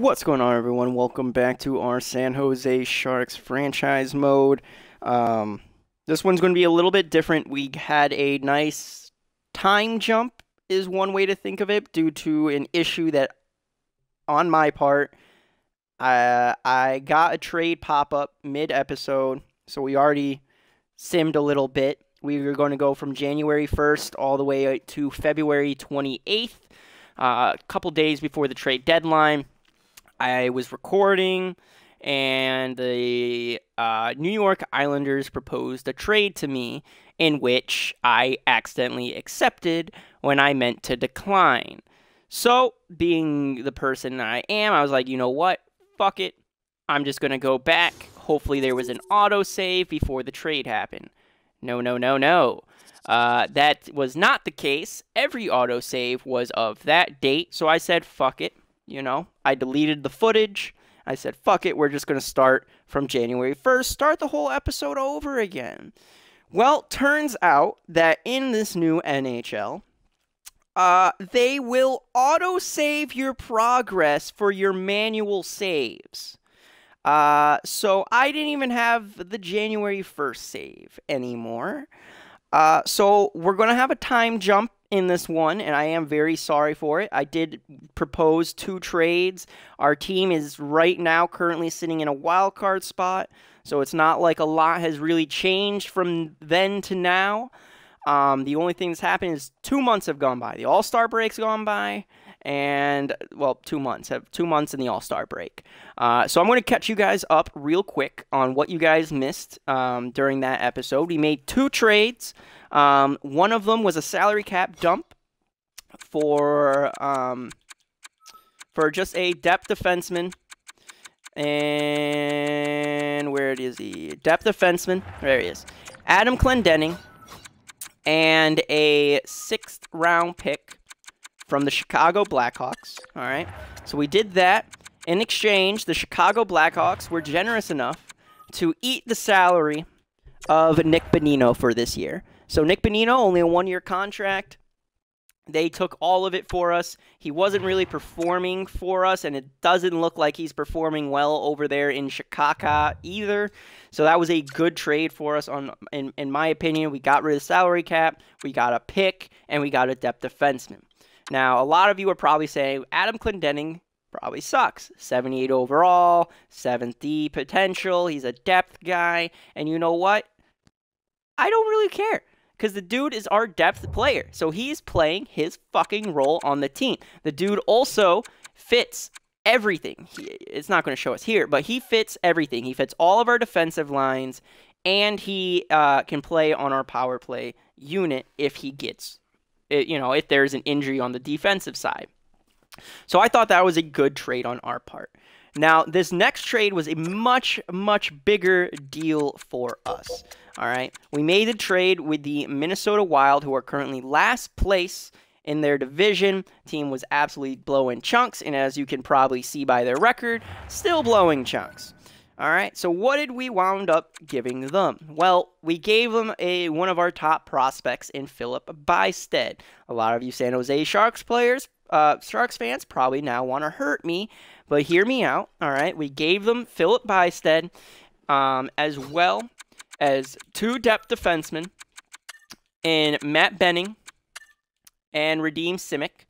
What's going on, everyone? Welcome back to our San Jose Sharks franchise mode. This one's going to be a little bit different. We had a nice time jump, is one way to think of it, due to an issue that, on my part, I got a trade pop-up mid-episode, so we already simmed a little bit. We were going to go from January 1st all the way to February 28th, a couple days before the trade deadline. I was recording, and the New York Islanders proposed a trade to me in which I accidentally accepted when I meant to decline. So, being the person I am, I was like, you know what? Fuck it. I'm just going to go back. Hopefully there was an autosave before the trade happened. No. That was not the case. Every autosave was of that date, so I said, fuck it. You know, I deleted the footage. I said, fuck it, we're just going to start from January 1st, start the whole episode over again. Well, turns out that in this new NHL, they will auto-save your progress for your manual saves. So I didn't even have the January 1st save anymore. So we're going to have a time jump in this one, and I am very sorry for it. I did propose 2 trades. Our team is right now currently sitting in a wild card spot, so it's not like a lot has really changed from then to now. The only thing that's happened is 2 months have gone by. The All-Star break's gone by, and, well, 2 months. 2 months in the All-Star break. So I'm going to catch you guys up real quick on what you guys missed during that episode. We made 2 trades. One of them was a salary cap dump for just a depth defenseman. And where is he? Depth defenseman. There he is. Adam Clendening. And a 6th round pick from the Chicago Blackhawks. All right. So we did that. In exchange, the Chicago Blackhawks were generous enough to eat the salary of Nick Bonino for this year. So Nick Bonino, only a 1-year contract. They took all of it for us. He wasn't really performing for us, and it doesn't look like he's performing well over there in Chicago either. So that was a good trade for us. In my opinion, we got rid of the salary cap, we got a pick, and we got a depth defenseman. Now, a lot of you are probably saying, Adam Clendening probably sucks. 78 overall, 7th D potential, he's a depth guy, and you know what? I don't really care. Because the dude is our depth player. So he's playing his fucking role on the team. The dude also fits everything. It's not going to show us here, but he fits everything. He fits all of our defensive lines, and he can play on our power play unit if he gets, if there's an injury on the defensive side. So I thought that was a good trade on our part. Now, this next trade was a much, much bigger deal for us. All right, we made a trade with the Minnesota Wild, who are currently last place in their division. Team was absolutely blowing chunks, and as you can probably see by their record, still blowing chunks. All right, so what did we wound up giving them? Well, we gave them one of our top prospects in Philip Bystead. A lot of you San Jose Sharks fans probably now want to hurt me, but hear me out. All right, we gave them Philip Bystead as well as 2 depth defensemen in Matt Benning and Radim Simic.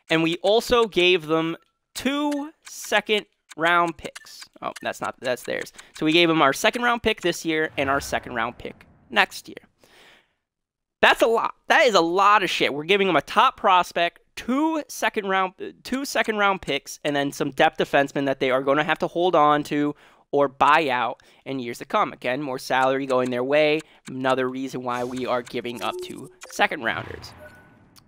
And we also gave them 2 second-round picks. Oh, that's theirs. So we gave them our 2nd-round pick this year and our 2nd-round pick next year. That's a lot. That is a lot of shit. We're giving them a top prospect, 2 second-round picks, and then some depth defensemen that they are going to have to hold on to or buy out in years to come. Again, more salary going their way. Another reason why we are giving up 2 second-rounders.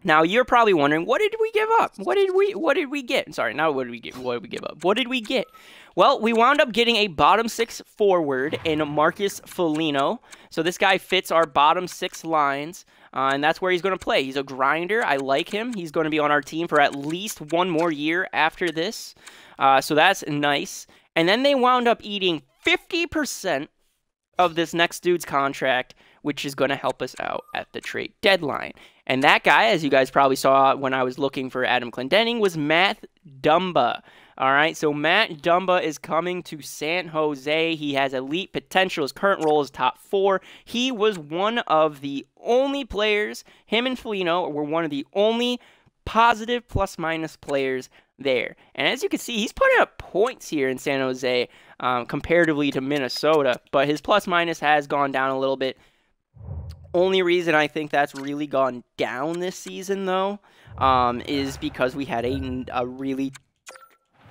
Now, you're probably wondering, what did we give up? What did we get? Sorry, not what did we get. What did we give up? What did we get? Well, we wound up getting a bottom 6 forward in Marcus Foligno. So this guy fits our bottom 6 lines, and that's where he's going to play. He's a grinder. I like him. He's going to be on our team for at least 1 more year after this. So that's nice. And then they wound up eating 50% of this next dude's contract, which is going to help us out at the trade deadline. And that guy, as you guys probably saw when I was looking for Adam Clendening, was Matt Dumba. All right, so Matt Dumba is coming to San Jose. He has elite potential. His current role is top 4. He was one of the only players, him and Foligno were one of the only positive plus-minus players there. And as you can see, he's putting up points here in San Jose comparatively to Minnesota, but his plus-minus has gone down a little bit. Only reason I think that's really gone down this season, though, is because we had a really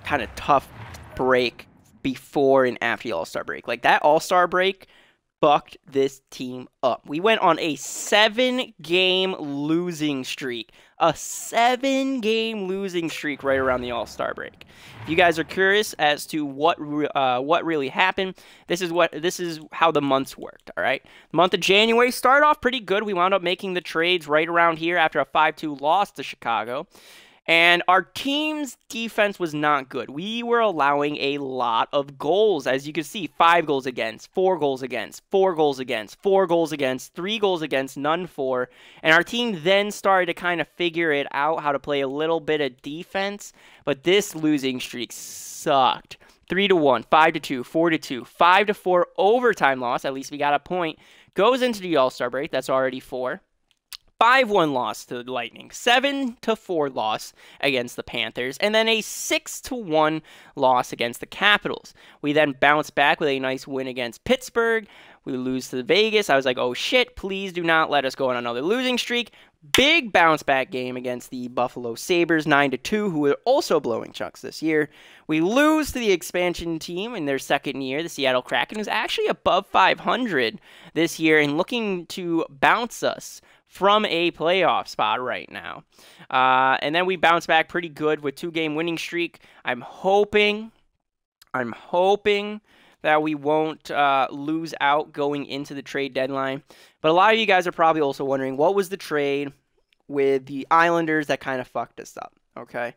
kind of tough break before and after the All-Star break. Like, that All-Star break fucked this team up. We went on a 7-game losing streak. A 7-game losing streak right around the All-Star break. If you guys are curious as to what really happened, this is how the months worked, all right? The month of January started off pretty good. We wound up making the trades right around here after a 5-2 loss to Chicago. And our team's defense was not good. We were allowing a lot of goals. As you can see, 5 goals against, 4 goals against, 4 goals against, 4 goals against, 3 goals against, none for. And our team then started to kind of figure it out, how to play a little bit of defense. But this losing streak sucked. 3-1, 5-2, 4-2, 5-4 overtime loss. At least we got a point. Goes into the All-Star break. That's already 4. 5-1 loss to the Lightning, 7-4 loss against the Panthers, and then a 6-1 loss against the Capitals. We then bounced back with a nice win against Pittsburgh. We lose to Vegas. I was like, oh shit, please do not let us go on another losing streak. Big bounce back game against the Buffalo Sabres, 9-2, who are also blowing chunks this year. We lose to the expansion team in their second year, the Seattle Kraken, who's actually above 500 this year and looking to bounce us from a playoff spot right now. And then we bounce back pretty good with 2-game winning streak. I'm hoping that we won't lose out going into the trade deadline. But a lot of you guys are probably also wondering, what was the trade with the Islanders that kind of fucked us up, okay?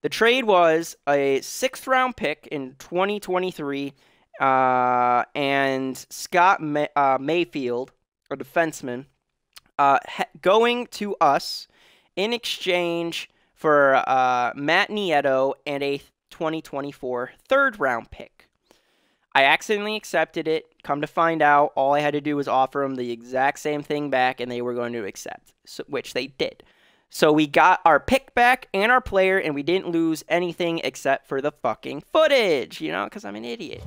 The trade was a 6th-round pick in 2023 and Scott Mayfield, a defenseman, going to us in exchange for Matt Nieto and a 2024 3rd-round pick. I accidentally accepted it. Come to find out, all I had to do was offer them the exact same thing back, and they were going to accept, which they did. So we got our pick back and our player, and we didn't lose anything except for the fucking footage, you know, because I'm an idiot.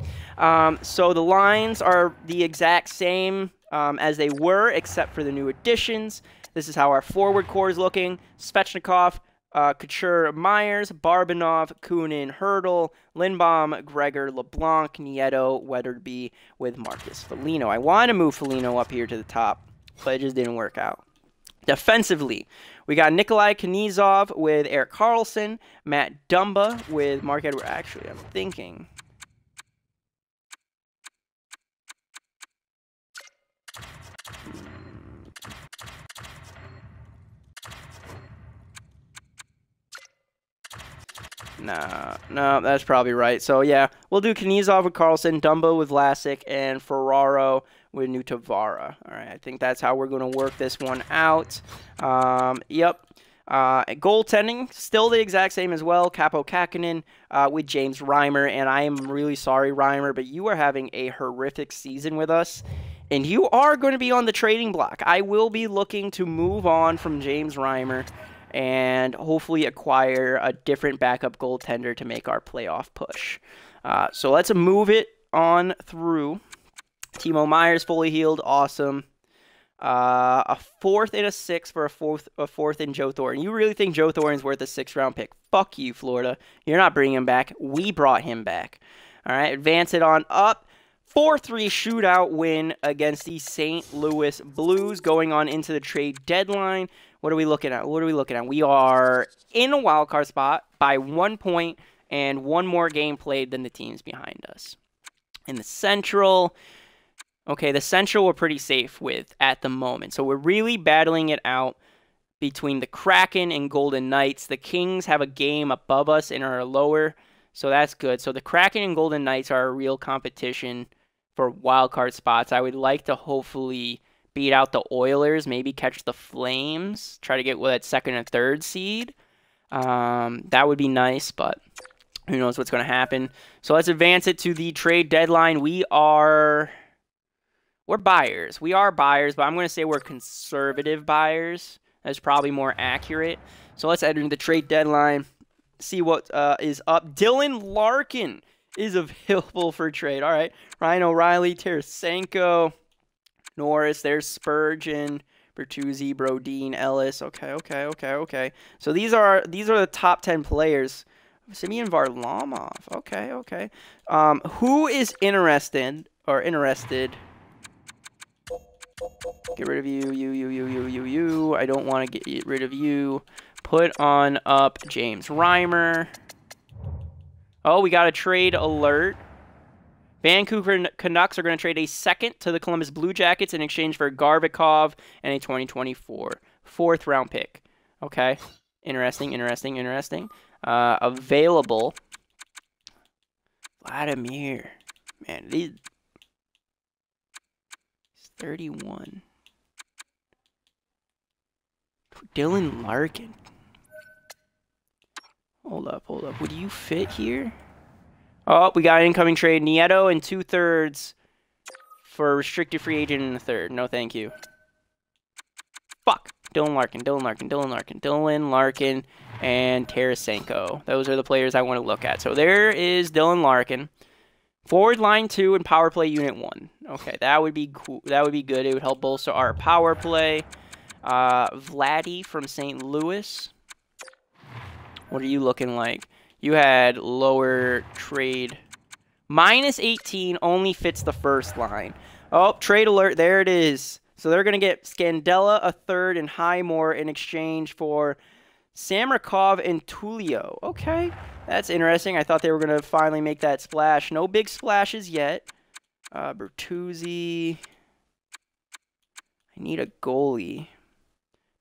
So the lines are the exact same as they were, except for the new additions. This is how our forward core is looking. Svechnikov, Couture, Myers, Barbinov, Kunin, Hurdle, Lindbaum, Gregor, LeBlanc, Nieto, Weatherby with Marcus Foligno. I wanted to move Foligno up here to the top, but it just didn't work out. Defensively, we got Nikolai Knizov with Erik Karlsson, Matt Dumba with Mark Edward. Actually, I'm thinking. No, that's probably right. So, yeah, we'll do Knizov with Karlsson, Dumbo with Vlasic, and Ferraro with Nutavara. All right, I think that's how we're going to work this one out. Yep. Goaltending, still the exact same as well. Capo Kakinen with James Reimer, and I am really sorry, Reimer, but you are having a horrific season with us, and you are going to be on the trading block. I will be looking to move on from James Reimer and hopefully acquire a different backup goaltender to make our playoff push. So let's move it on through. Timo Meyer's fully healed, awesome. A 4th and a 6th for a fourth in Joe Thornton. You really think Joe Thornton's worth a 6th-round pick? Fuck you, Florida. You're not bringing him back. We brought him back. All right, advance it on up. 4-3 shootout win against the St. Louis Blues going on into the trade deadline. What are we looking at? We are in a wild card spot by 1 point and 1 more game played than the teams behind us. In the Central, okay, the Central we're pretty safe with at the moment. So we're really battling it out between the Kraken and Golden Knights. The Kings have a game above us and are lower, so that's good. So the Kraken and Golden Knights are a real competition for wild card spots. I would like to hopefully beat out the Oilers, maybe catch the Flames, try to get that 2nd and 3rd seed. That would be nice, but Who knows what's going to happen? So let's advance it to the trade deadline. We're buyers. We are buyers, but I'm going to say we're conservative buyers. That's probably more accurate. So let's enter the trade deadline. See what is up. Dylan Larkin is available for trade. All right. Ryan O'Reilly, Tarasenko, Norris. There's Spurgeon, Bertuzzi, Brodin, Ellis. Okay. So these are the top 10 players. Simeon Varlamov. Okay. Who is interested? Get rid of you. I don't want to get rid of you. Put on up James Reimer. Oh, we got a trade alert. Vancouver Canucks are going to trade a second to the Columbus Blue Jackets in exchange for Garvikov and a 2024 fourth-round pick. Okay. Interesting. Available. Vladimir. Man, he's 31. Dylan Larkin. Hold up. Would you fit here? Oh, we got an incoming trade. Nieto and 2/3 for a restricted free agent in the third. No, thank you. Fuck. Dylan Larkin, and Tarasenko. Those are the players I want to look at. So there is Dylan Larkin. Forward line 2 and power play unit 1. Okay, that would be cool. That would be good. It would help bolster our power play. Vladdy from St. Louis. What are you looking like? You had lower trade. -18 only fits the first line. Oh, trade alert. There it is. So they're going to get Scandella, a third, and Highmore in exchange for Samrakov and Tulio. Okay, that's interesting. I thought they were going to finally make that splash. No big splashes yet. Bertuzzi. I need a goalie.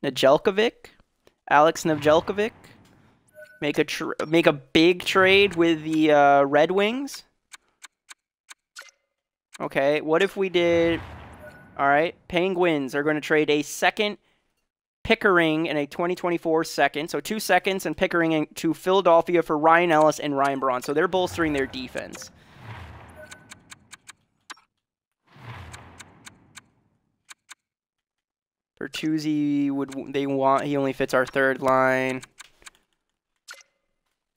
Nedeljkovic. Alex Nedeljkovic. Make a big trade with the Red Wings. Okay, what if we did... All right, Penguins are going to trade a second, Pickering, and a 2024 second. So 2 seconds and Pickering to Philadelphia for Ryan Ellis and Ryan Braun. So they're bolstering their defense. Bertuzzi he only fits our third line.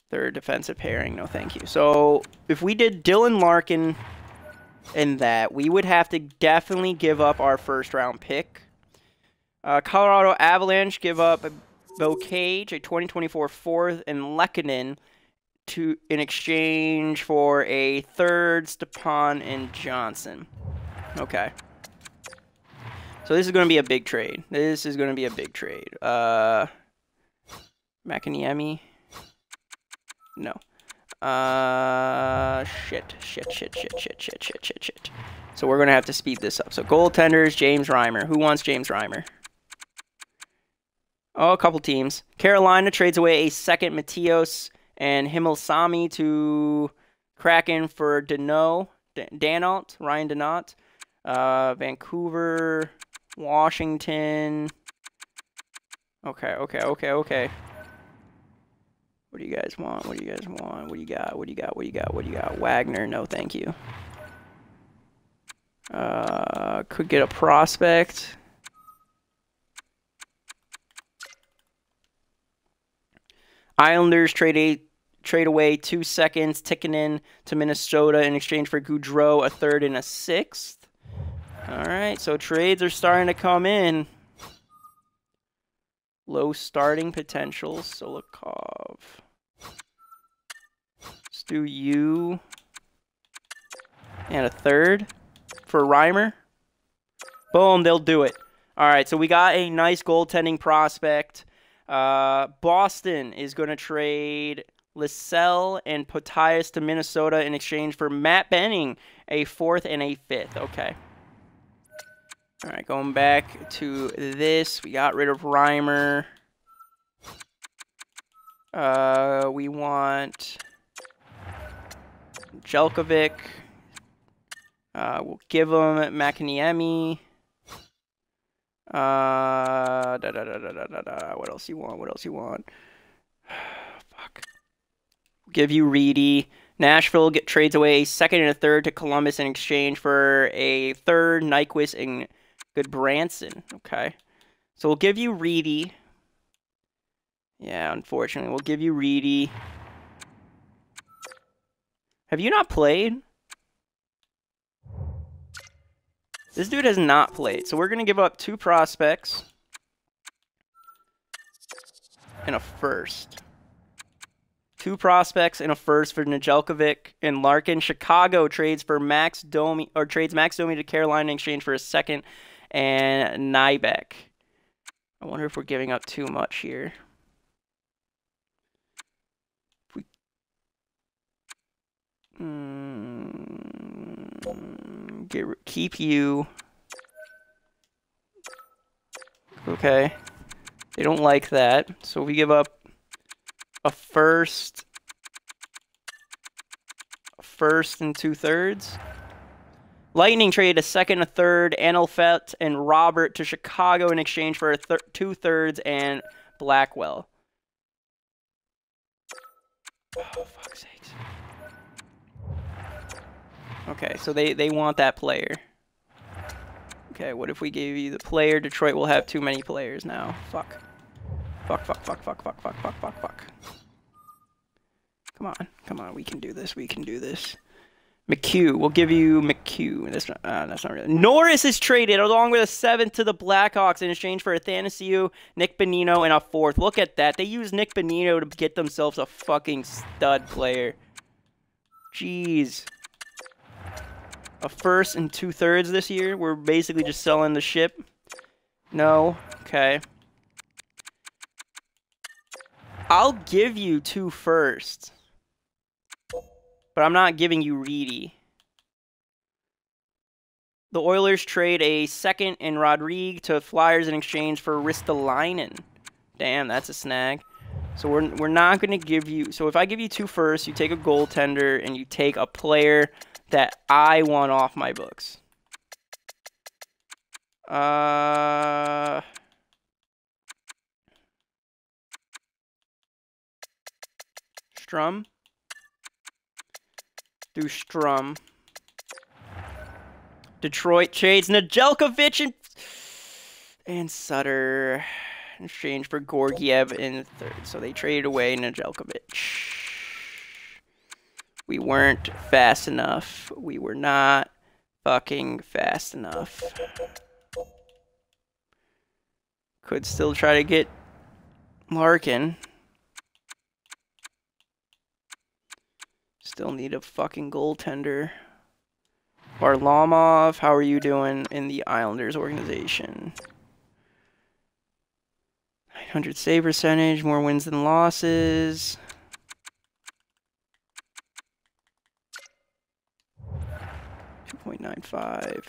Third defensive pairing, no thank you. So if we did Dylan Larkin and that, we would have to definitely give up our first round pick. Colorado Avalanche give up Bocage, a 2024 fourth, and Lehkonen in exchange for a third, Stepan and Johnson. Okay. So this is going to be a big trade. Makiniemi? No. Shit. So we're going to have to speed this up. So goaltenders, James Reimer. Who wants James Reimer? Oh, a couple teams. Carolina trades away a second, Matios and Himmelsalmi to Kraken for Ryan Danault. Vancouver, Washington. Okay. What do you guys want? What do you got? Wagner, no thank you. Could get a prospect. Islanders trade away 2 seconds, Tikkanen to Minnesota in exchange for Goudreau, a third and a sixth. All right, so trades are starting to come in. Low starting potential, Solikov. Let's do you. And a third for Reimer. Boom, they'll do it. All right, so we got a nice goaltending prospect. Boston is going to trade Lysell and Potias to Minnesota in exchange for Matt Benning, a fourth and a fifth. Okay. All right, going back to this, we got rid of Reimer. We want Jelkovic. We'll give him Makiniemi. What else you want? Fuck. Give you Reedy. Nashville trades away a second and a third to Columbus in exchange for a third, Nyquist, and Goodbranson. Okay. So we'll give you Reedy. Yeah, unfortunately, we'll give you Reedy. Have you not played? This dude has not played. So we're going to give up 2 prospects and a first. 2 prospects and a first for Nedeljkovic and Larkin. Chicago trades for Max Domi to Carolina in exchange for a second and Nybeck. I wonder if we're giving up too much here. Keep you. Okay. They don't like that. So we give up a first and 2/3. Lightning traded a second, a third, Anelfelt and Robert to Chicago in exchange for a 2/3 and Blackwell. Oh, fuck's sakes. Okay, so they want that player. Okay, what if we gave you the player? Detroit will have too many players now. Fuck. Fuck. Come on, we can do this. McHugh, we'll give you McHugh. That's not really. Norris is traded along with a 7th to the Blackhawks in exchange for Athanasiou, Nick Bonino, and a 4th. Look at that. They use Nick Bonino to get themselves a fucking stud player. Jeez. A first and 2/3 this year. We're basically just selling the ship. No. Okay. I'll give you 2 firsts. But I'm not giving you Reedy. The Oilers trade a second and Rodrigue to Flyers in exchange for Ristolainen. Damn, that's a snag. So we're not going to give you... So if I give you 2 firsts, you take a goaltender, and you take a player that I want off my books. Strum. Do Strum. Detroit trades Nedeljkovic and Sutter in exchange for Georgiev in the 3rd. So they traded away Nedeljkovic. We weren't fast enough. We were not fucking fast enough. Could still try to get Larkin. Still need a fucking goaltender. Varlamov, how are you doing in the Islanders organization? 900 save percentage, more wins than losses. 2.95.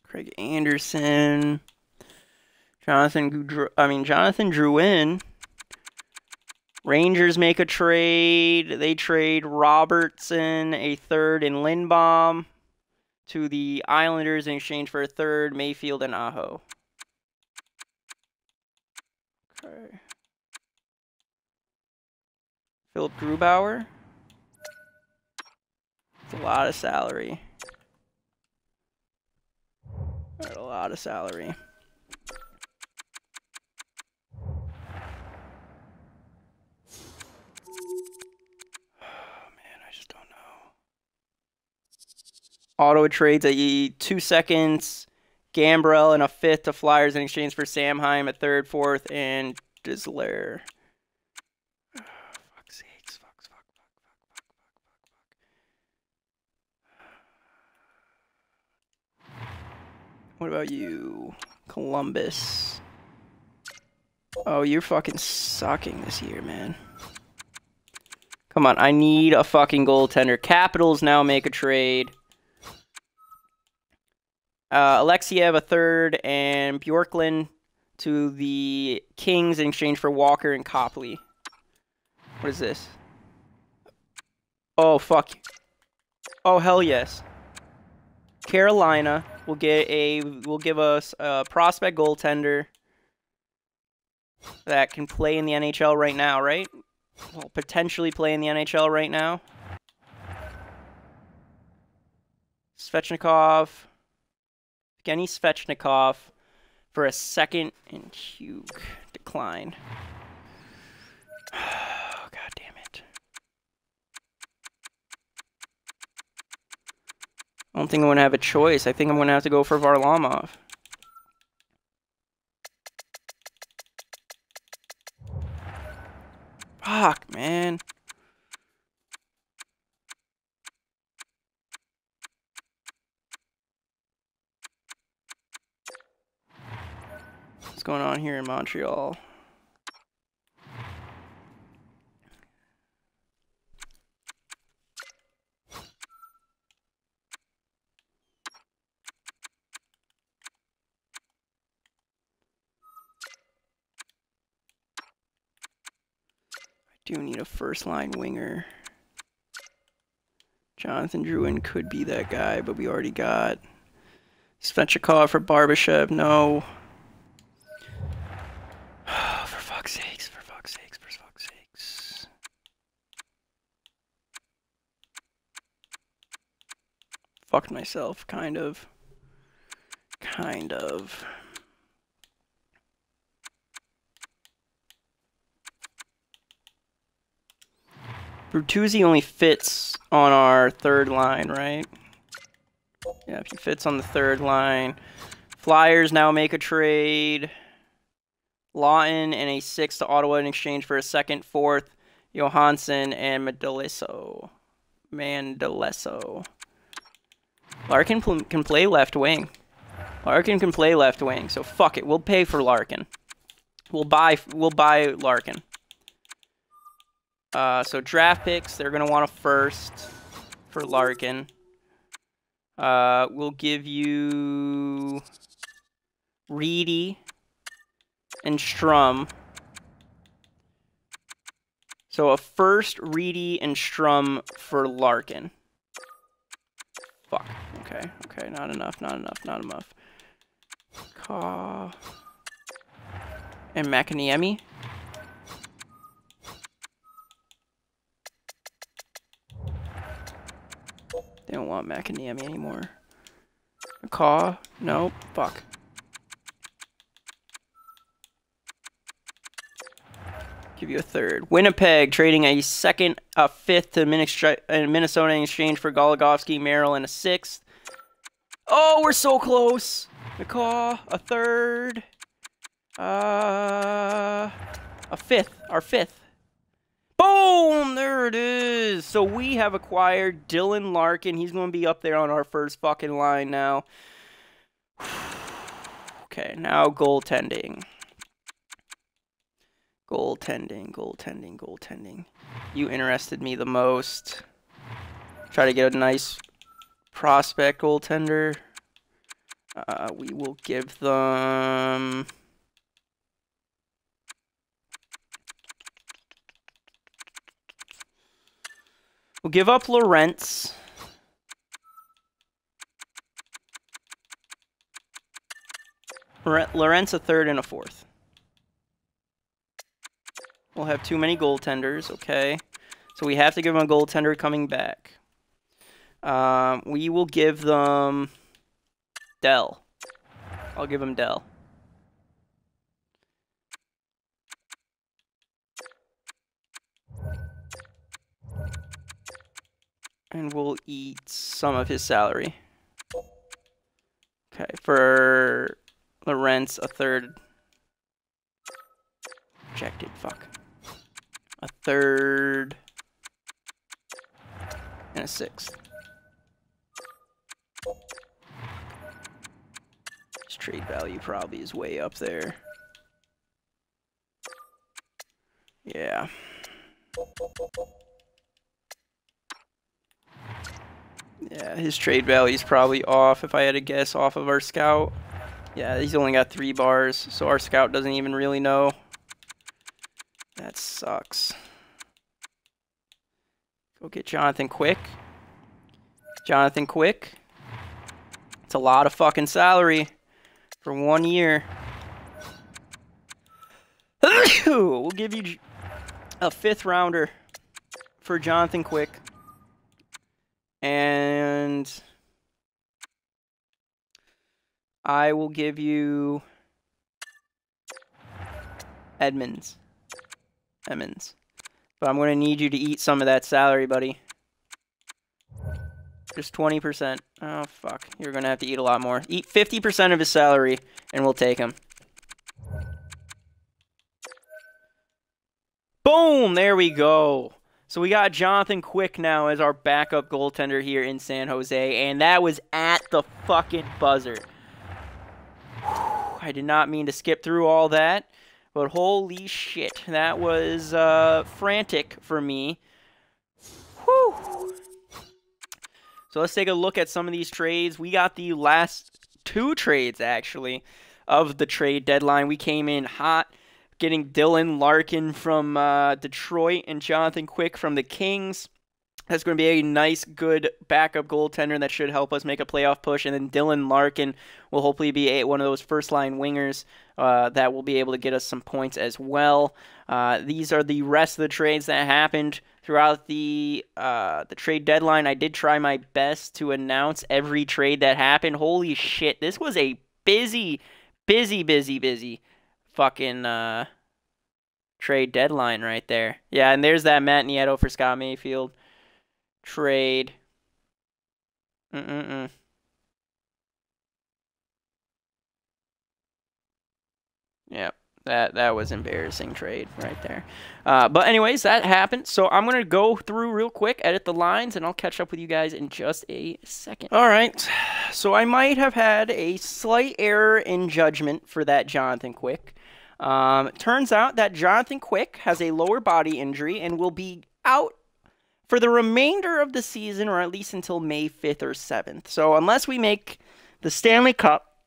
Craig Anderson. Jonathan Drouin. Rangers make a trade. They trade Robertson, a 3rd, and Lindbaum to the Islanders in exchange for a 3rd, Mayfield, and Aho. Okay. Philip Grubauer. That's a lot of salary. That's a lot of salary. Ottawa trades a 2 seconds, Gambrell, and a 5th to Flyers in exchange for Samheim, a 3rd, 4th, and Disler. Oh, fuck's sakes. Fuck. What about you? Columbus. Oh, you're fucking sucking this year, man. Come on, I need a fucking goaltender. Capitals now make a trade. Alexiev, a 3rd, and Bjorklund to the Kings in exchange for Walker and Copley. What is this? Oh, fuck. Oh, hell yes. Carolina We'll give us a prospect goaltender that can play in the NHL right now, right? Well, potentially play in the NHL right now. Svechnikov. Evgeny Svechnikov for a second and Hugh decline. Oh, God damn it. I don't think I'm going to have a choice. I think I'm going to have to go for Varlamov. Fuck, man. What's going on here in Montreal? I do need a first-line winger. Jonathan Drouin could be that guy, but we already got Svechnikov for Barbashev. No. For fuck's sakes, for fuck's sakes, for fuck's sakes. Fucked myself, kind of. Kind of. Bertuzzi only fits on our third line, right? Yeah, if he fits on the third line. Flyers now make a trade. Lawton and a 6 to Ottawa in exchange for a second, 4th, Johansson and Mandelesso. Larkin can play left wing. Larkin can play left wing, so fuck it. We'll pay for Larkin. We'll buy Larkin. So draft picks, they're gonna want a first for Larkin. We'll give you Reedy and Strum. So a first, Reedy, and Strum for Larkin. Fuck. Okay. Okay. Not enough. Not enough. Not enough. And Makaniemi. They don't want Makaniemi anymore. Caw. Nope. Fuck. Give you a third. Winnipeg trading a second, a 5th to Minnesota in exchange for Goligoski, Merrill, and a 6th. Oh, we're so close. McCaw, a third. A 5th. Our 5th. Boom! There it is. So we have acquired Dylan Larkin. He's going to be up there on our first fucking line now. Okay, now goaltending. Goaltending. You interested me the most. Try to get a nice prospect goaltender. We will give them... We'll give up Lorentz. Lorentz a 3rd and a 4th. We'll have too many goaltenders, okay. So we have to give them a goaltender coming back. We will give them Dell. I'll give them Dell. And we'll eat some of his salary. Okay, for Lorentz, a 3rd. Rejected, fuck. A 3rd. And a 6th. His trade value probably is way up there. Yeah. Yeah, his trade value is probably off, if I had to guess, off of our scout. Yeah, he's only got 3 bars, so our scout doesn't even really know. That sucks. Go get Jonathan Quick. It's a lot of fucking salary for 1 year. We'll give you a 5th rounder for Jonathan Quick. And I will give you Edmonds. But I'm going to need you to eat some of that salary, buddy. Just 20%. Oh, fuck. You're going to have to eat a lot more. Eat 50% of his salary, and we'll take him. Boom! There we go. So we got Jonathan Quick now as our backup goaltender here in San Jose, and that was at the fucking buzzer. I did not mean to skip through all that, but holy shit, that was frantic for me. Whew. So let's take a look at some of these trades. We got the last 2 trades, actually, of the trade deadline. We came in hot, getting Dylan Larkin from Detroit and Jonathan Quick from the Kings. That's going to be a nice, good backup goaltender that should help us make a playoff push. And then Dylan Larkin will hopefully be one of those first-line wingers that will be able to get us some points as well. These are the rest of the trades that happened throughout the trade deadline. I did try my best to announce every trade that happened. Holy shit, this was a busy fucking trade deadline right there. Yeah, and there's that Matt Nieto for Scott Mayfield trade. Yep, that was embarrassing trade right there. But anyways, that happened. So I'm going to go through real quick, edit the lines, and I'll catch up with you guys in just a second. All right, so I might have had a slight error in judgment for that Jonathan Quick. Turns out that Jonathan Quick has a lower body injury and will be out for the remainder of the season, or at least until May 5th or 7th. So unless we make the Stanley Cup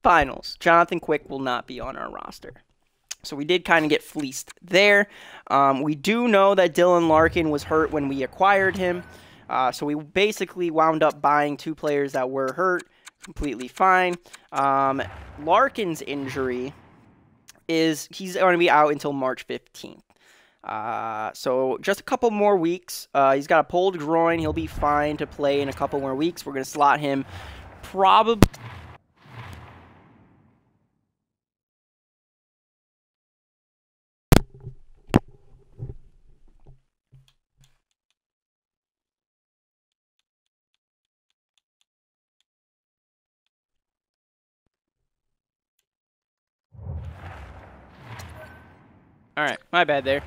Finals, Jonathan Quick will not be on our roster. So we did kind of get fleeced there. We do know that Dylan Larkin was hurt when we acquired him. So we basically wound up buying 2 players that were hurt. Completely fine. Larkin's injury is he's going to be out until March 15th. So just a couple more weeks. He's got a pulled groin. He'll be fine to play in a couple more weeks. We're going to slot him probably... All right, my bad there.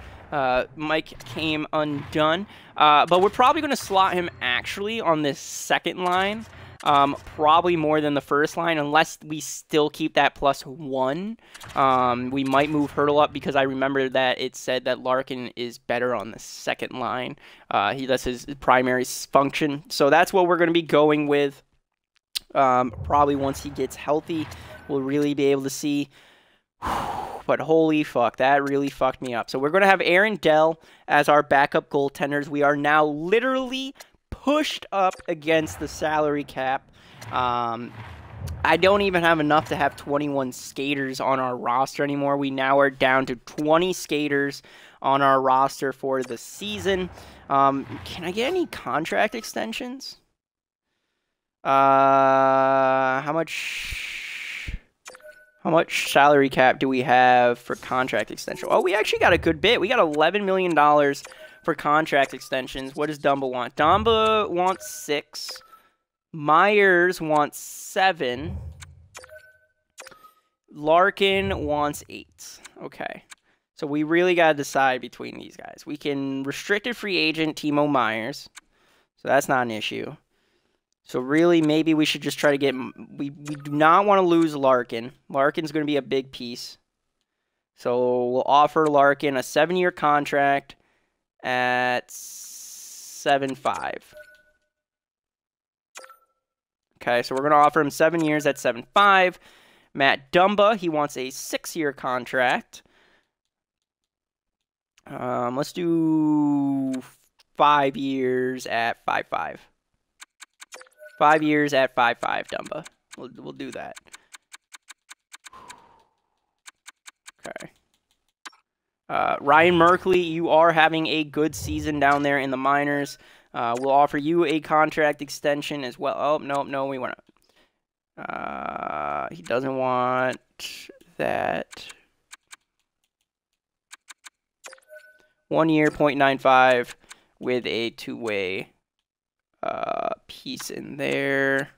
Mike came undone. But we're probably going to slot him actually on this second line. Probably more than the first line, unless we still keep that +1. We might move Hurdle up because I remember that it said that Larkin is better on the second line. That's his primary function. So that's what we're going to be going with. Probably once he gets healthy, we'll really be able to see. But holy fuck, that really fucked me up. So we're going to have Aaron Dell as our backup goaltenders. We are now literally pushed up against the salary cap. I don't even have enough to have 21 skaters on our roster anymore. We now are down to 20 skaters on our roster for the season. Can I get any contract extensions? How much salary cap do we have for contract extension? Oh, we actually got a good bit. We got $11 million for contract extensions. What does Dumba want? Dumba wants 6. Myers wants 7. Larkin wants 8. Okay. So we really got to decide between these guys. We can restricted free agent Timo Myers. So that's not an issue. So really, maybe we should just try to get... We do not want to lose Larkin. Larkin's going to be a big piece. So we'll offer Larkin a 7-year contract at 7.5. Okay, so we're going to offer him 7 years at 7.5. Matt Dumba, he wants a 6-year contract. Let's do 5 years at 5.5. 5 years at 5.5, Dumba. We'll do that. Okay. Ryan Merkley, you are having a good season down there in the minors. We'll offer you a contract extension as well. Oh, no, we want to. He doesn't want that. 1 year, 0.95 with a two-way piece in there.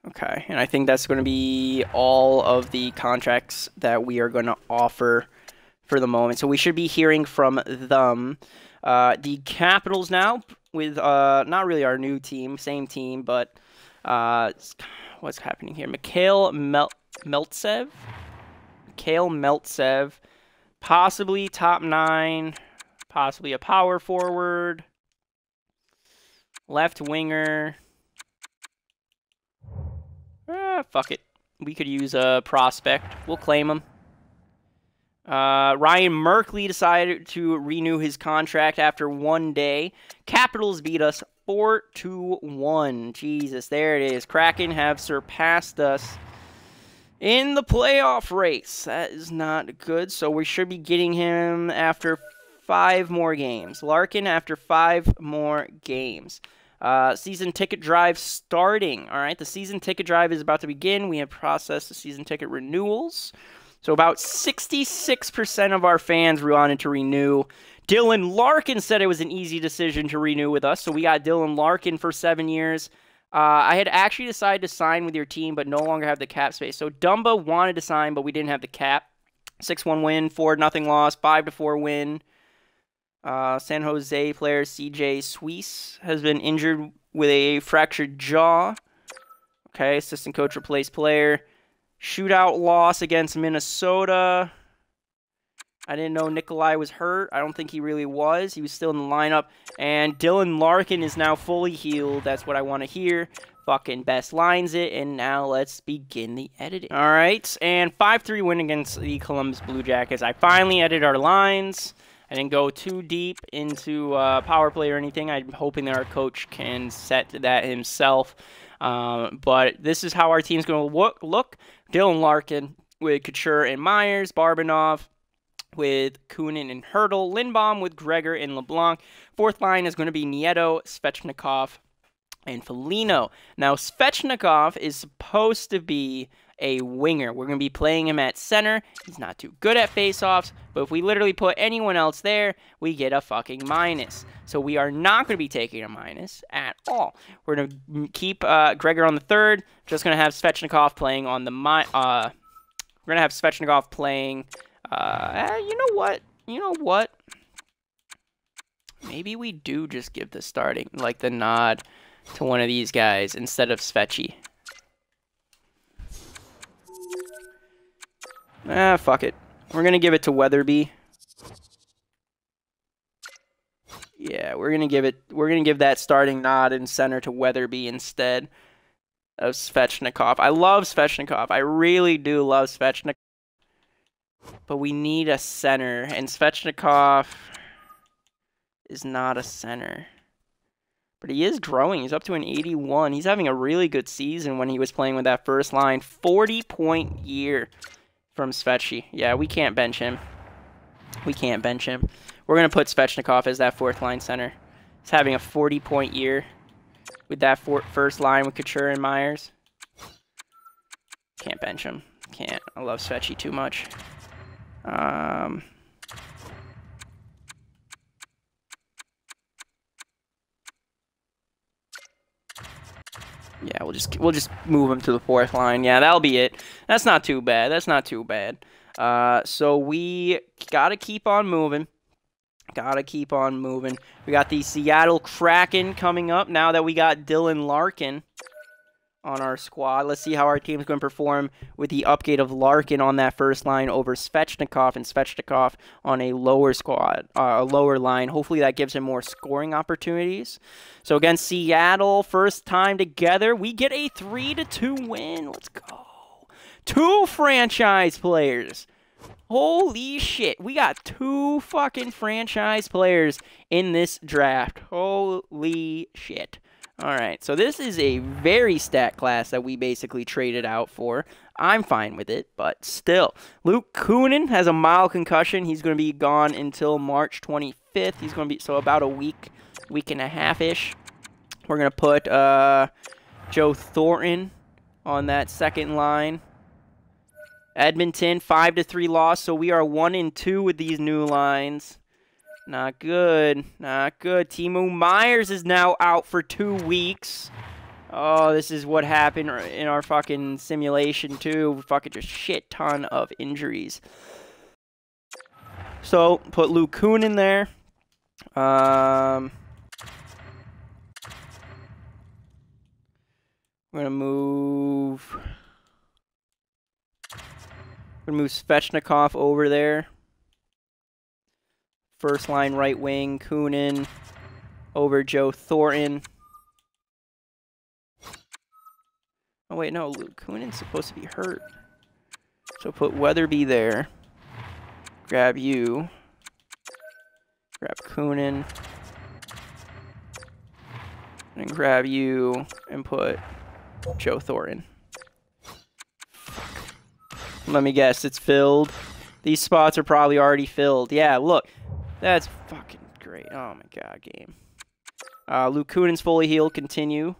Okay, and I think that's going to be all of the contracts that we are going to offer for the moment. So we should be hearing from them. The Capitals now with not really our new team, same team, but what's happening here? Mikhail Meltsev. Possibly top 9, possibly a power forward, left winger. Fuck it. We could use a prospect. We'll claim him. Ryan Merkley decided to renew his contract after 1 day. Capitals beat us 4-1. Jesus, there it is. Kraken have surpassed us in the playoff race. That is not good. So we should be getting him after 5 more games. Larkin after 5 more games. Season ticket drive starting. All right, the season ticket drive is about to begin. We have processed the season ticket renewals. So about 66% of our fans wanted to renew. Dylan Larkin said it was an easy decision to renew with us. So we got Dylan Larkin for 7 years. I had actually decided to sign with your team, but no longer have the cap space. So Dumba wanted to sign, but we didn't have the cap. 6-1 win, 4-0 loss, 5-4 win. San Jose player CJ Suisse has been injured with a fractured jaw. Okay, assistant coach replaced player. Shootout loss against Minnesota. I didn't know Nikolai was hurt. I don't think he really was. He was still in the lineup. And Dylan Larkin is now fully healed. That's what I want to hear. Fucking best lines it. And now let's begin the editing. All right. And 5-3 win against the Columbus Blue Jackets. I finally edited our lines. I didn't go too deep into power play or anything. I'm hoping that our coach can set that himself. But this is how our team's going to look. Dylan Larkin with Couture and Myers. Barbanov with Kunin and Hurdle. Lindbaum with Gregor and LeBlanc. Fourth line is going to be Nieto, Svechnikov, and Foligno. Now, Svechnikov is supposed to be a winger. We're going to be playing him at center. He's not too good at faceoffs, but if we literally put anyone else there, we get a fucking minus. So we are not going to be taking a minus at all. We're going to keep Gregor on the third. Just going to have Svechnikov playing on the we're going to have Svechnikov playing. You know what? Maybe we do just give the starting, like the nod to one of these guys instead of Svechy. Fuck it. We're gonna give it to Weatherby. Yeah, we're gonna give that starting nod in center to Weatherby instead of Svechnikov. I love Svechnikov. I really do love Svechnikov. But we need a center, and Svechnikov is not a center. But he is growing. He's up to an 81. He's having a really good season when he was playing with that first line. 40-point year from Svechy. Yeah, we can't bench him. We can't bench him. We're going to put Svechnikov as that fourth line center. He's having a 40-point year with that first line with Couture and Myers. Can't bench him. Can't. I love Svechy too much. Yeah, we'll just move him to the fourth line. Yeah, that'll be it. That's not too bad. That's not too bad. So we gotta keep on moving. Gotta keep on moving. We got the Seattle Kraken coming up now that we got Dylan Larkin on our squad. Let's see how our team's going to perform with the upgrade of Larkin on that first line over Svechnikov, and Svechnikov on a lower squad, a lower line. Hopefully that gives him more scoring opportunities. So against Seattle, first time together, we get a 3-2 win. Let's go. 2 franchise players. Holy shit. We got 2 fucking franchise players in this draft. Holy shit. All right, so this is a very stat class that we basically traded out for. I'm fine with it, but still. Luke Kunin has a mild concussion. He's going to be gone until March 25th. He's going to be, so about a week and a half-ish. We're going to put Joe Thornton on that second line. Edmonton, 5-3 loss, so we are 1-2 with these new lines. Not good. Not good. Timo Myers is now out for 2 weeks. Oh, this is what happened in our fucking simulation, too. Fucking just shit ton of injuries. So, put Luke Kuhn in there. We're going to move Svechnikov over there. First line right wing, Kunin over Joe Thornton. Oh, wait, no, Luke Kunin's supposed to be hurt. So put Weatherby there. Grab you. Grab Kunin. And grab you and put Joe Thornton. Let me guess, it's filled. These spots are probably already filled. Yeah, look. That's fucking great. Oh, my God, game. Luke Kunin's fully healed. Continue.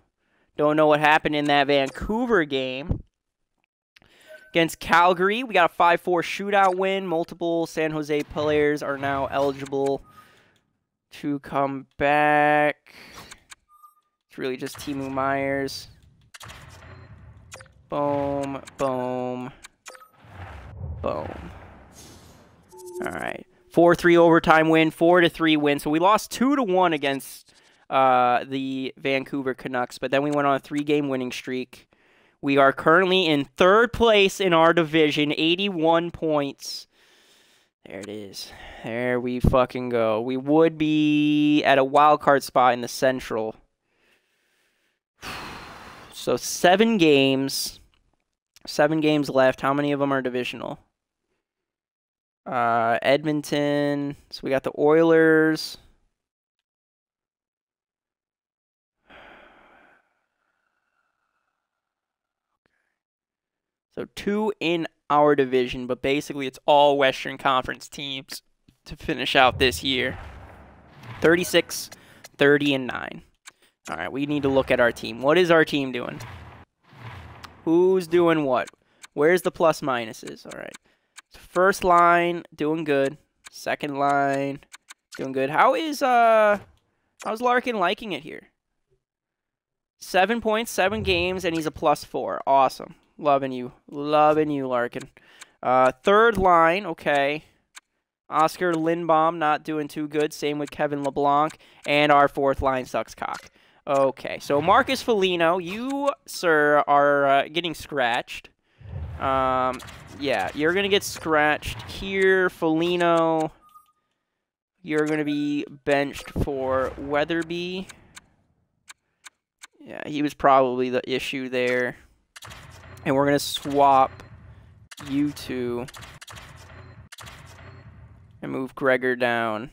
Don't know what happened in that Vancouver game. Against Calgary, we got a 5-4 shootout win. Multiple San Jose players are now eligible to come back. It's really just Timo Myers. Boom, boom, boom. All right. 4-3 overtime win, 4-3 win. So we lost 2-1 against the Vancouver Canucks, but then we went on a 3-game winning streak. We are currently in 3rd place in our division, 81 points. There it is. There we fucking go. We would be at a wild card spot in the Central. So 7 games. 7 games left. How many of them are divisional? Edmonton. So we got the Oilers. So 2 in our division, but basically it's all Western Conference teams to finish out this year. 36, 30, and 9. All right, we need to look at our team. What is our team doing? Who's doing what? Where's the plus minuses? All right. First line, doing good. Second line, doing good. How's Larkin liking it here? 7 points, 7 games, and he's a +4. Awesome. Loving you, Larkin. Third line, okay. Oscar Lindbaum not doing too good. Same with Kevin LeBlanc. And our fourth line sucks cock. Okay, so Marcus Foligno, you, sir, are getting scratched. Yeah, you're going to get scratched here. Foligno, you're going to be benched for Weatherby. Yeah, he was probably the issue there. And we're going to swap you two and move Gregor down.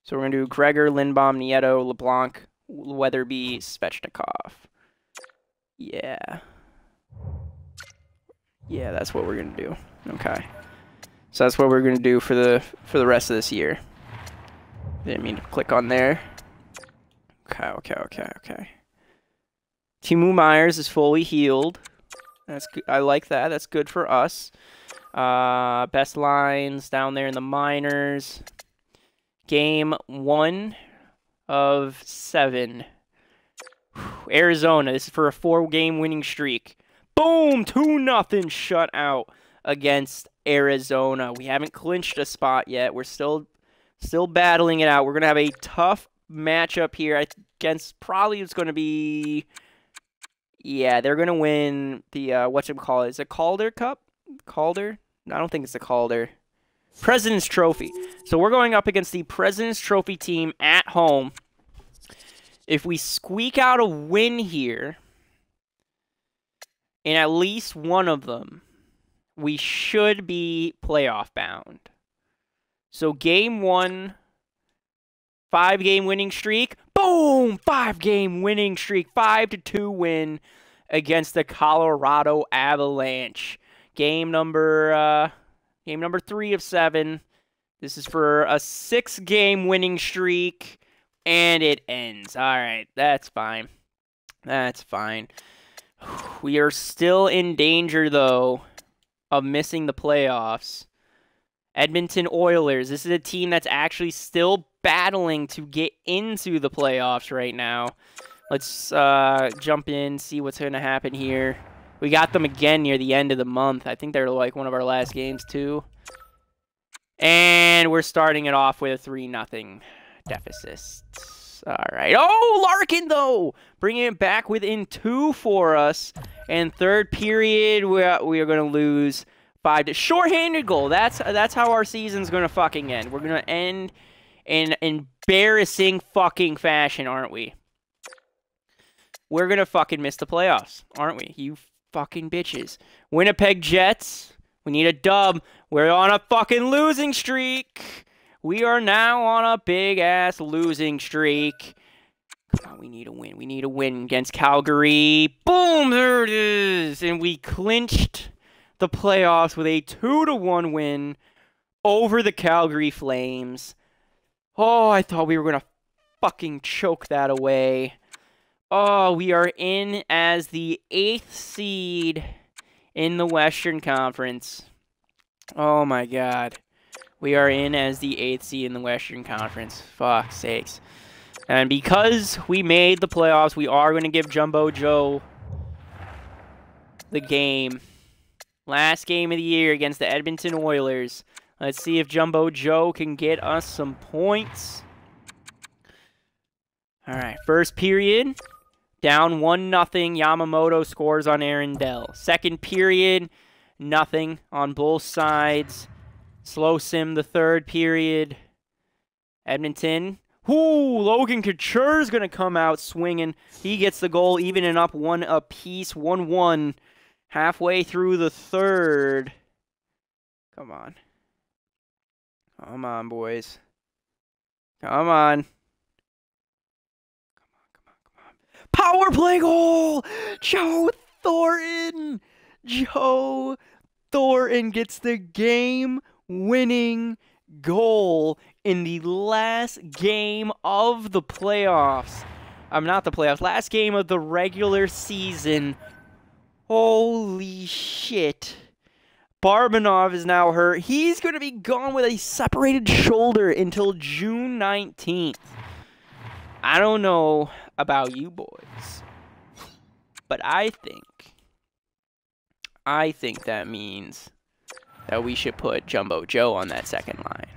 So we're going to do Gregor, Lindbaum, Nieto, LeBlanc, Weatherby, Svechnikov. Yeah. Yeah, that's what we're going to do. Okay. So that's what we're going to do for the rest of this year. Didn't mean to click on there. Okay. Timo Myers is fully healed. That's good. I like that. That's good for us. Best lines down there in the minors. Game 1 of 7. Arizona. This is for a 4-game winning streak. Boom! 2-0 shutout against Arizona. We haven't clinched a spot yet. We're still battling it out. We're going to have a tough matchup here against probably it's going to be... Yeah, they're going to win the, whatchamacallit. Is it Calder Cup? Calder? I don't think it's the Calder. President's Trophy. So we're going up against the President's Trophy team at home. If we squeak out a win here, in at least one of them, we should be playoff bound. So game 1, 5-game winning streak. Boom! Boom! 5-game winning streak. 5-2 win against the Colorado Avalanche. Game number 3 of 7. This is for a 6-game winning streak, and it ends. All right, that's fine. That's fine. We are still in danger, though, of missing the playoffs. Edmonton Oilers. This is a team that's actually still battling to get into the playoffs right now. Let's jump in, see what's going to happen here. We got them again near the end of the month. I think they're like one of our last games, too. And we're starting it off with a 3-0 deficit. All right. Oh, Larkin, though, bringing it back within 2 for us. And third period, we are going to lose 5. Shorthanded goal. That's how our season's going to fucking end. We're going to end in embarrassing fucking fashion, aren't we? We're going to fucking miss the playoffs, aren't we? You fucking bitches. Winnipeg Jets. We need a dub. We're on a fucking losing streak. We are now on a big-ass losing streak. Come on, we need a win. We need a win against Calgary. Boom, there it is. And we clinched the playoffs with a 2-1 win over the Calgary Flames. Oh, I thought we were going to fucking choke that away. Oh, we are in as the 8th seed in the Western Conference. Oh my God. We are in as the 8th seed in the Western Conference. Fuck's sakes. And because we made the playoffs, we are going to give Jumbo Joe the game. Last game of the year against the Edmonton Oilers. Let's see if Jumbo Joe can get us some points. All right, first period. Down 1-0, Yamamoto scores on Arundel. Second period, nothing on both sides. Slow sim the third period. Edmonton. Ooh, Logan Couture's going to come out swinging. He gets the goal, evening up 1 apiece, 1-1. Halfway through the third. Come on. Come on, boys. Come on. Power play goal! Joe Thornton! Joe Thornton gets the game-winning goal in the last game of the playoffs. Not the playoffs. Last game of the regular season. Holy shit. Barbanov is now hurt. He's going to be gone with a separated shoulder until June 19th. I don't know about you boys, but I think that means that we should put Jumbo Joe on that second line.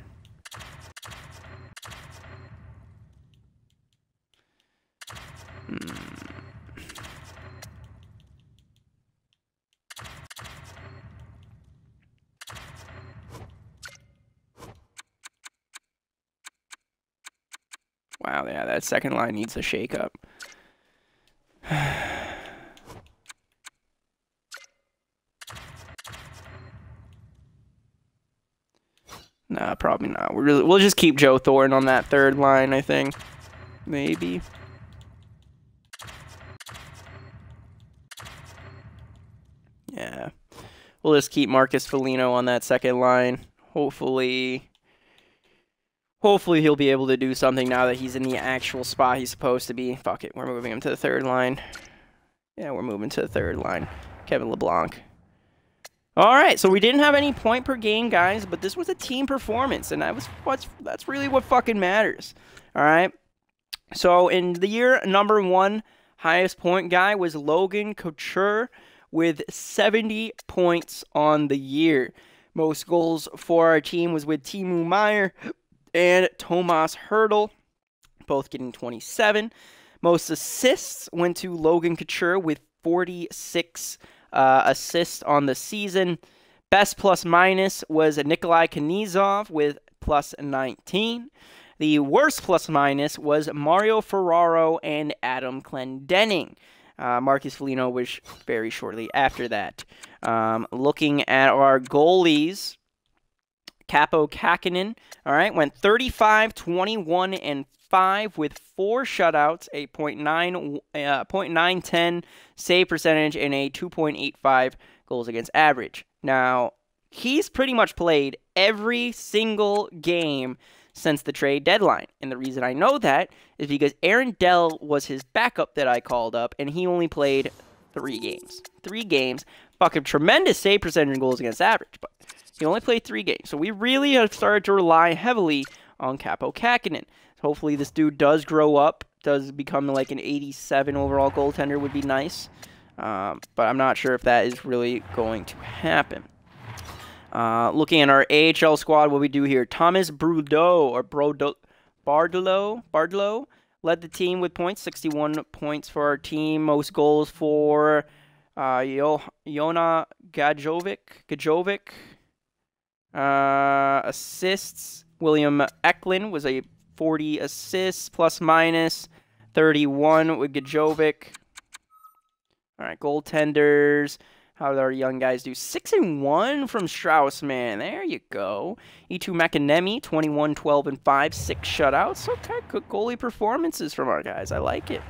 Wow, yeah, that second line needs a shakeup. Nah, probably not. We'll just keep Joe Thornton on that third line, I think. Maybe. Yeah. We'll just keep Marcus Foligno on that second line. Hopefully he'll be able to do something now that he's in the actual spot he's supposed to be. Fuck it, we're moving him to the third line. Yeah, we're moving to the third line. Kevin LeBlanc. All right, so we didn't have any point per game, guys, but this was a team performance, and that's really what fucking matters. All right. So in the year, number 1 highest point guy was Logan Couture with 70 points on the year. Most goals for our team was with Timo Meier and Tomas Hertl, both getting 27. Most assists went to Logan Couture with 46 assists on the season. Best plus minus was Nikolai Knizov with plus 19. The worst plus minus was Mario Ferraro and Adam Clendenning. Marcus Foligno was very shortly after that. Looking at our goalies, Capo Kakinen, all right, went 35, 21, and 5 with 4 shutouts, a .910 save percentage, and a 2.85 goals against average. Now, he's pretty much played every single game since the trade deadline. And the reason I know that is because Aaron Dell was his backup that I called up, and he only played 3 games. 3 games. Fucking tremendous save percentage and goals against average, but he only played 3 games. So we really have started to rely heavily on Capo Kakinen. Hopefully this dude does grow up, does become like an 87 overall goaltender would be nice. But I'm not sure if that is really going to happen. Looking at our AHL squad, what we do here. Thomas Bardolo led the team with points, 61 points for our team. Most goals for Jona Gajovic. Assists, William Eklund was a 40 assists, plus minus 31 with Gajovic. All right, goaltenders. How did our young guys do? 6-1 from Straussman. There you go. E2 McAnemy, 21, 12, and 5, 6 shutouts. Okay, good goalie performances from our guys. I like it.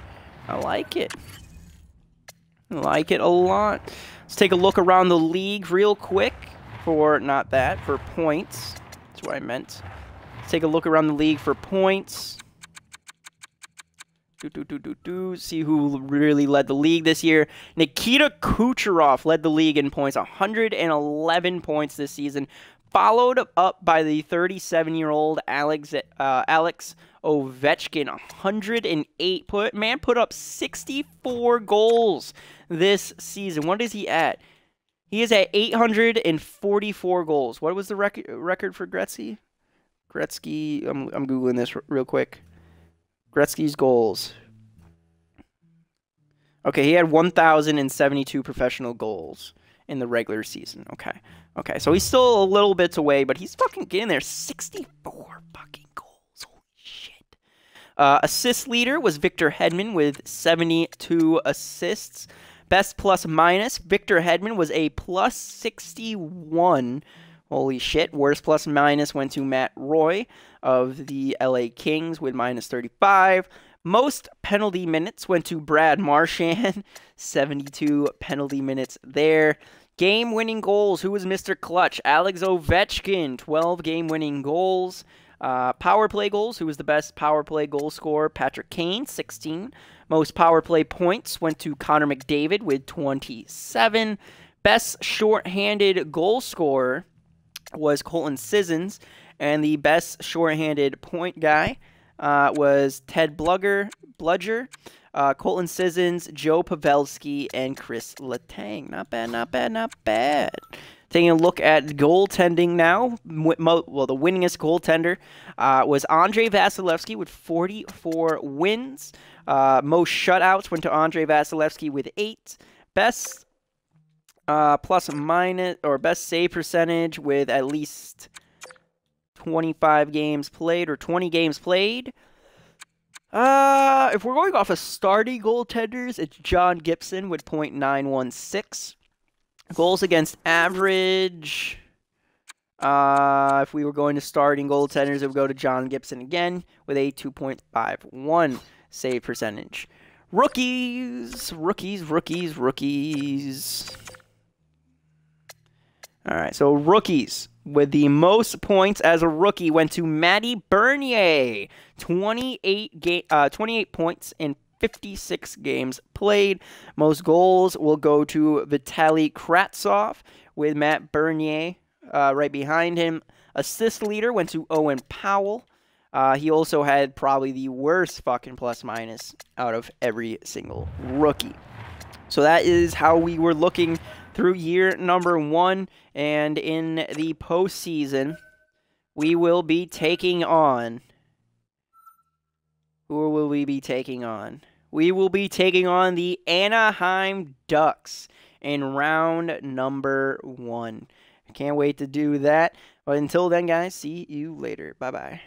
I like it. I like it a lot. Let's take a look around the league real quick for, not that, for points. That's what I meant. Let's take a look around the league for points. See who really led the league this year. Nikita Kucherov led the league in points, 111 points this season, followed up by the 37-year-old Alex Ovechkin, 108. Put up 64 goals this season. What is he at? He is at 844 goals. What was the record for Gretzky? I'm Googling this real quick. Gretzky's goals. Okay, he had 1,072 professional goals in the regular season. Okay, so he's still a little bit away, but he's fucking getting there. 64 fucking goals. Holy shit. Assist leader was Victor Hedman with 72 assists. Best plus minus, Victor Hedman was a plus 61. Holy shit. Worst plus minus went to Matt Roy of the LA Kings with minus 35. Most penalty minutes went to Brad Marchand. 72 penalty minutes there. Game-winning goals. Who was Mr. Clutch? Alex Ovechkin. 12 game-winning goals. Power play goals. Who was the best power play goal scorer? Patrick Kane. 16. Most power play points went to Connor McDavid with 27. Best shorthanded goal scorer was Colton Sissons, and the best shorthanded point guy was Ted Bludger, Colton Sissons, Joe Pavelski, and Chris Letang. Not bad, not bad, not bad. Taking a look at goaltending now, well, the winningest goaltender was Andrei Vasilevsky with 44 wins. Most shutouts went to Andrei Vasilevsky with 8. Best plus minus or best save percentage with at least 25 games played or 20 games played. If we're going off of starting goaltenders, it's John Gibson with .916. Goals against average. If we were going to starting goaltenders, it would go to John Gibson again with a 2.51 save percentage. Rookies. All right, so rookies with the most points as a rookie went to Matty Bernier, 28 points in 56 games played. Most goals will go to Vitaly Kravtsov with Matt Bernier right behind him. Assist leader went to Owen Powell. He also had probably the worst fucking plus minus out of every single rookie. So that is how we were looking through year number 1, and in the postseason, we will be taking on... Who will we be taking on? We will be taking on the Anaheim Ducks in round number 1. I can't wait to do that. But until then, guys, see you later. Bye-bye.